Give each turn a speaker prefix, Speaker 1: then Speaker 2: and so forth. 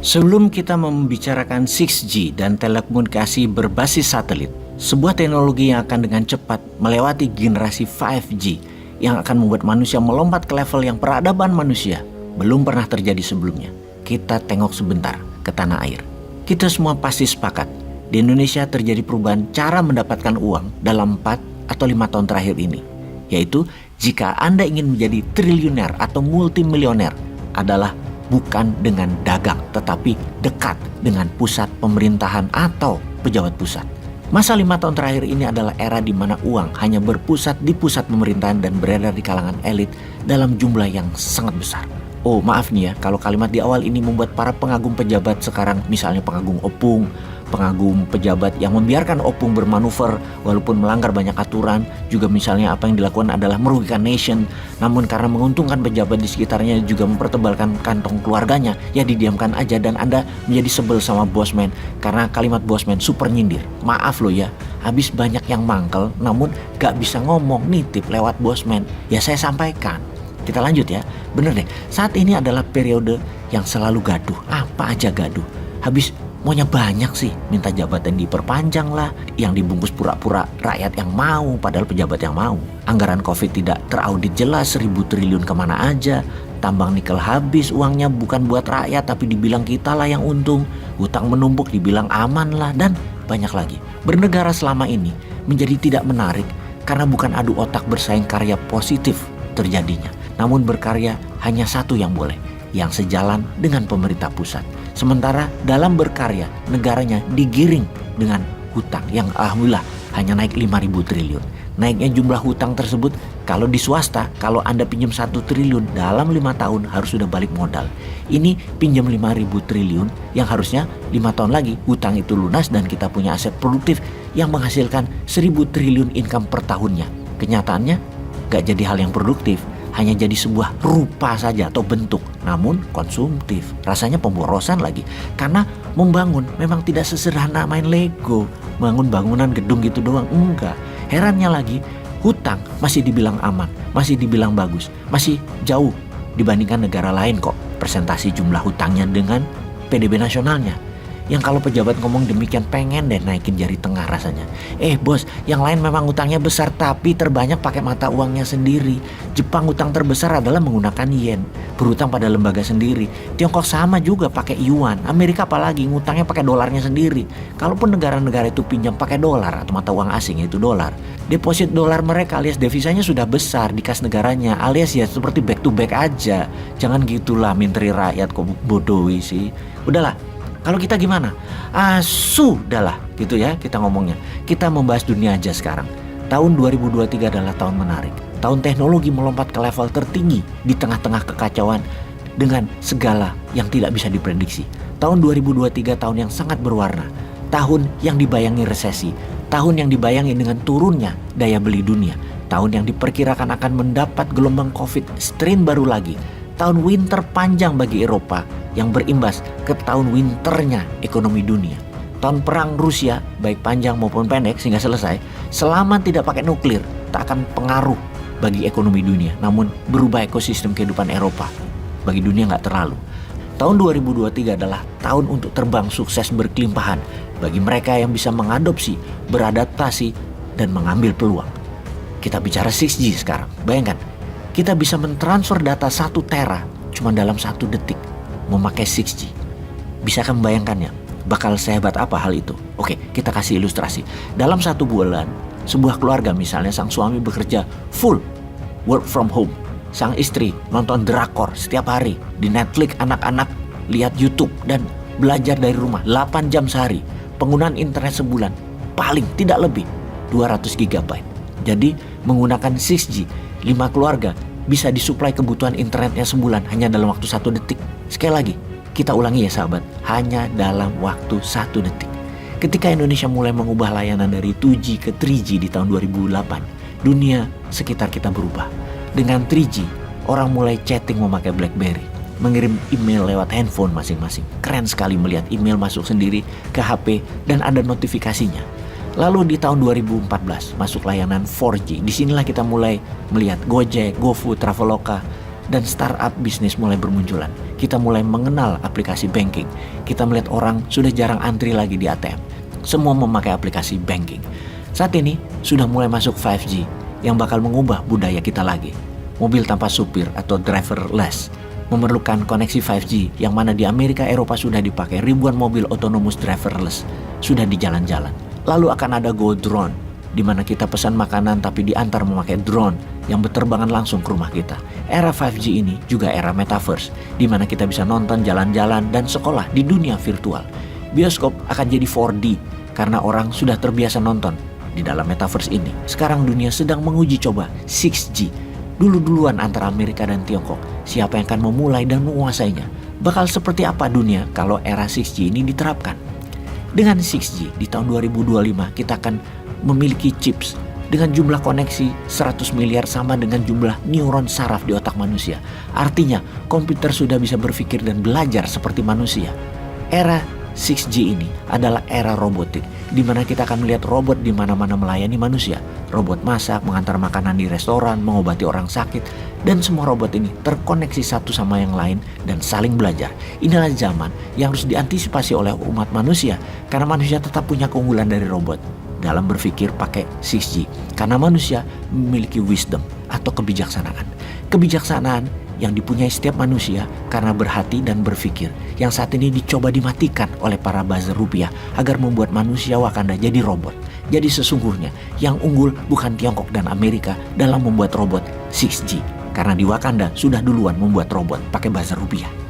Speaker 1: Sebelum kita membicarakan 6G dan telekomunikasi berbasis satelit, sebuah teknologi yang akan dengan cepat melewati generasi 5G yang akan membuat manusia melompat ke level yang peradaban manusia belum pernah terjadi sebelumnya. Kita tengok sebentar ke tanah air. Kita semua pasti sepakat, di Indonesia terjadi perubahan cara mendapatkan uang dalam 4 atau 5 tahun terakhir ini. Yaitu jika Anda ingin menjadi triliuner atau multimilioner adalah bukan dengan dagang, tetapi dekat dengan pusat pemerintahan atau pejabat pusat. Masa 5 tahun terakhir ini adalah era di mana uang hanya berpusat di pusat pemerintahan dan beredar di kalangan elit dalam jumlah yang sangat besar. Oh maaf nih ya, kalau kalimat di awal ini membuat para pengagum pejabat sekarang, misalnya pengagum opung, pengagum pejabat yang membiarkan opung bermanuver walaupun melanggar banyak aturan, juga misalnya apa yang dilakukan adalah merugikan nation, namun karena menguntungkan pejabat di sekitarnya juga mempertebalkan kantong keluarganya, ya didiamkan aja dan Anda menjadi sebel sama bosman karena kalimat bosman super nyindir. Maaf loh ya, habis banyak yang mangkel namun gak bisa ngomong nitip lewat bosman, ya saya sampaikan. Kita lanjut ya, bener deh, saat ini adalah periode yang selalu gaduh, apa aja gaduh. Habis maunya banyak sih, minta jabatan diperpanjang lah, yang dibungkus pura-pura rakyat yang mau, padahal pejabat yang mau. Anggaran Covid tidak teraudit jelas, 1.000 triliun kemana aja. Tambang nikel habis, uangnya bukan buat rakyat tapi dibilang kita lah yang untung. Hutang menumpuk dibilang aman lah, dan banyak lagi. Bernegara selama ini menjadi tidak menarik karena bukan adu otak bersaing karya positif terjadinya. Namun berkarya hanya satu yang boleh, yang sejalan dengan pemerintah pusat. Sementara dalam berkarya, negaranya digiring dengan hutang yang alhamdulillah hanya naik 5.000 triliun. Naiknya jumlah hutang tersebut, kalau di swasta, kalau Anda pinjam 1 triliun dalam 5 tahun harus sudah balik modal. Ini pinjam 5.000 triliun yang harusnya 5 tahun lagi hutang itu lunas dan kita punya aset produktif yang menghasilkan 1.000 triliun income per tahunnya. Kenyataannya gak jadi hal yang produktif, hanya jadi sebuah rupa saja atau bentuk, namun konsumtif. Rasanya pemborosan lagi, karena membangun memang tidak sesederhana main Lego, bangun bangunan gedung gitu doang, enggak. Herannya lagi, hutang masih dibilang aman, masih dibilang bagus, masih jauh dibandingkan negara lain kok persentasi jumlah hutangnya dengan PDB nasionalnya. Yang kalau pejabat ngomong demikian pengen deh naikin jari tengah rasanya. Bos, yang lain memang utangnya besar tapi terbanyak pakai mata uangnya sendiri. Jepang utang terbesar adalah menggunakan yen, berutang pada lembaga sendiri. Tiongkok sama juga pakai yuan. Amerika apalagi ngutangnya pakai dolarnya sendiri. Kalaupun negara-negara itu pinjam pakai dolar atau mata uang asing yaitu dolar, deposit dolar mereka alias devisanya sudah besar di kas negaranya, alias ya seperti back to back aja. Jangan gitulah menteri rakyat kok bodohi sih. Udahlah. Kalau kita gimana? Sudahlah gitu ya kita ngomongnya. Kita membahas dunia aja sekarang. Tahun 2023 adalah tahun menarik. Tahun teknologi melompat ke level tertinggi di tengah-tengah kekacauan dengan segala yang tidak bisa diprediksi. Tahun 2023 tahun yang sangat berwarna. Tahun yang dibayangi resesi. Tahun yang dibayangi dengan turunnya daya beli dunia. Tahun yang diperkirakan akan mendapat gelombang Covid strain baru lagi. Tahun winter panjang bagi Eropa yang berimbas ke tahun winternya ekonomi dunia. Tahun perang Rusia, baik panjang maupun pendek sehingga selesai, selama tidak pakai nuklir, tak akan pengaruh bagi ekonomi dunia. Namun berubah ekosistem kehidupan Eropa. Bagi dunia nggak terlalu. Tahun 2023 adalah tahun untuk terbang sukses berkelimpahan bagi mereka yang bisa mengadopsi, beradaptasi, dan mengambil peluang. Kita bicara 6G sekarang, bayangkan. Kita bisa mentransfer data 1 tera cuma dalam 1 detik memakai 6G. Bisakah membayangkannya? Bakal sehebat apa hal itu? Oke, kita kasih ilustrasi. Dalam 1 bulan, sebuah keluarga misalnya sang suami bekerja full work from home. Sang istri nonton drakor setiap hari di Netflix, anak-anak lihat YouTube dan belajar dari rumah 8 jam sehari. Penggunaan internet sebulan paling tidak lebih 200 GB. Jadi menggunakan 6G, 5 keluarga bisa disuplai kebutuhan internetnya sebulan hanya dalam waktu 1 detik. Sekali lagi, kita ulangi ya sahabat, hanya dalam waktu 1 detik. Ketika Indonesia mulai mengubah layanan dari 2G ke 3G di tahun 2008, dunia sekitar kita berubah. Dengan 3G, orang mulai chatting memakai BlackBerry, mengirim email lewat handphone masing-masing. Keren sekali melihat email masuk sendiri ke HP dan ada notifikasinya. Lalu di tahun 2014 masuk layanan 4G. Disinilah kita mulai melihat Gojek, GoFood, Traveloka dan startup bisnis mulai bermunculan. Kita mulai mengenal aplikasi banking. Kita melihat orang sudah jarang antri lagi di ATM. Semua memakai aplikasi banking. Saat ini sudah mulai masuk 5G yang bakal mengubah budaya kita lagi. Mobil tanpa supir atau driverless memerlukan koneksi 5G yang mana di Amerika Eropa sudah dipakai ribuan mobil autonomous driverless sudah di jalan-jalan. Lalu akan ada Go Drone di mana kita pesan makanan tapi diantar memakai drone yang berterbangan langsung ke rumah kita. Era 5G ini juga era metaverse di mana kita bisa nonton jalan-jalan dan sekolah di dunia virtual. Bioskop akan jadi 4D karena orang sudah terbiasa nonton di dalam metaverse ini. Sekarang dunia sedang menguji coba 6G. Dulu-duluan antara Amerika dan Tiongkok, siapa yang akan memulai dan menguasainya? Bakal seperti apa dunia kalau era 6G ini diterapkan? Dengan 6G di tahun 2025 kita akan memiliki chips dengan jumlah koneksi 100 miliar sama dengan jumlah neuron saraf di otak manusia. Artinya komputer sudah bisa berpikir dan belajar seperti manusia. Era 6G ini adalah era robotik, di mana kita akan melihat robot di mana-mana melayani manusia. Robot masak, mengantar makanan di restoran, mengobati orang sakit, dan semua robot ini terkoneksi satu sama yang lain dan saling belajar. Inilah zaman yang harus diantisipasi oleh umat manusia, karena manusia tetap punya keunggulan dari robot dalam berpikir pakai 6G. Karena manusia memiliki wisdom atau kebijaksanaan. Kebijaksanaan yang dipunyai setiap manusia karena berhati dan berpikir, yang saat ini dicoba dimatikan oleh para buzzer rupiah agar membuat manusia Wakanda jadi robot. Jadi sesungguhnya yang unggul bukan Tiongkok dan Amerika dalam membuat robot 6G, karena di Wakanda sudah duluan membuat robot pakai buzzer rupiah.